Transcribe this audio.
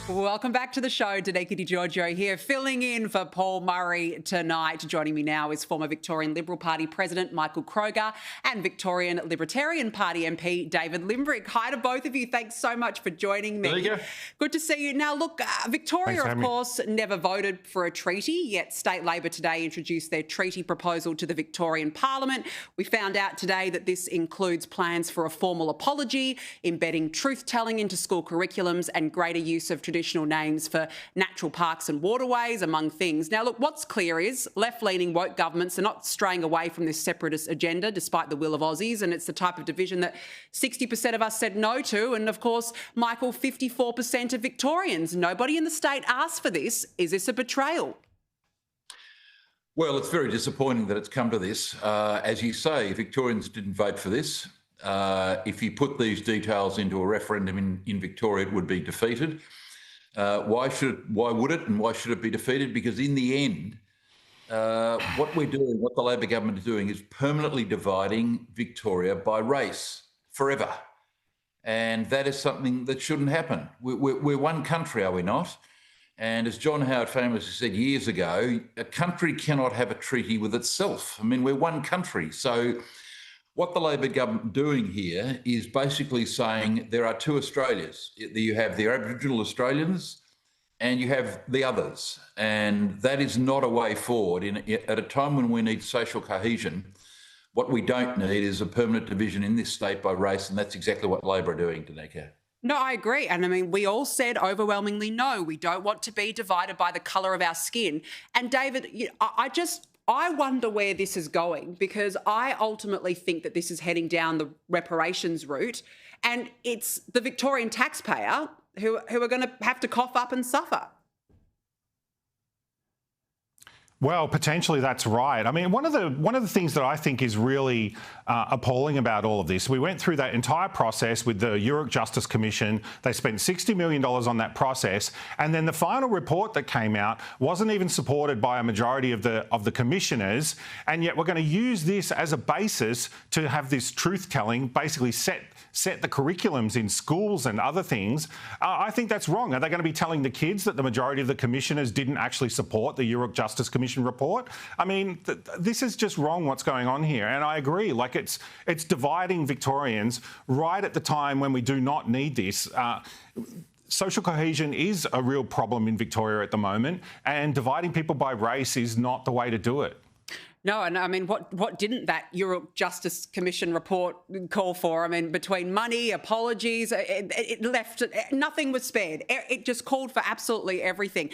Welcome back to the show. Danica De Giorgio here, filling in for Paul Murray tonight. Joining me now is former Victorian Liberal Party President Michael Kroger and Victorian Libertarian Party MP David Limbrick. Hi to both of you. Thanks so much for joining me. There you go. Good to see you. Now, look, Victoria, of course, never voted for a treaty, yet State Labor today introduced their treaty proposal to the Victorian Parliament. We found out today that this includes plans for a formal apology, embedding truth-telling into school curriculums and greater use of traditional names for natural parks and waterways, among things. Now, look, what's clear is left-leaning woke governments are not straying away from this separatist agenda, despite the will of Aussies, and it's the type of division that 60% of us said no to, and of course, Michael, 54% of Victorians. Nobody in the state asked for this. Is this a betrayal? Well, it's very disappointing that it's come to this. As you say, Victorians didn't vote for this. If you put these details into a referendum in Victoria, it would be defeated. Why would it, and why should it be defeated? Because in the end, what we're doing, what the Labor government is doing, is permanently dividing Victoria by race forever. And that is something that shouldn't happen. We're one country, are we not? And as John Howard famously said years ago, a country cannot have a treaty with itself. I mean, we're one country. So what the Labor government doing here is basically saying there are two Australias. You have the Aboriginal Australians and you have the others. And that is not a way forward. At a time when we need social cohesion, what we don't need is a permanent division in this state by race, and that's exactly what Labor are doing, Danica. No, I agree. And I mean, we all said overwhelmingly no, we don't want to be divided by the colour of our skin. And David, I wonder where this is going, because I ultimately think that this is heading down the reparations route, and it's the Victorian taxpayer who are going to have to cough up and suffer. Well, potentially that's right. I mean, one of the things that I think is really appalling about all of this, we went through that entire process with the Yoorrook Justice Commission. They spent $60 million on that process, and then the final report that came out wasn't even supported by a majority of the commissioners, and yet we're going to use this as a basis to have this truth-telling, basically set the curriculums in schools and other things. I think that's wrong. Are they going to be telling the kids that the majority of the commissioners didn't actually support the Yoorrook Justice Commission report? I mean, this is just wrong what's going on here. And I agree, like it's dividing Victorians right at the time when we do not need this. Social cohesion is a real problem in Victoria at the moment, and dividing people by race is not the way to do it. No, and I mean, what didn't that Yoorrook Justice Commission report call for? I mean, between money, apologies, it left, nothing was spared. It just called for absolutely everything.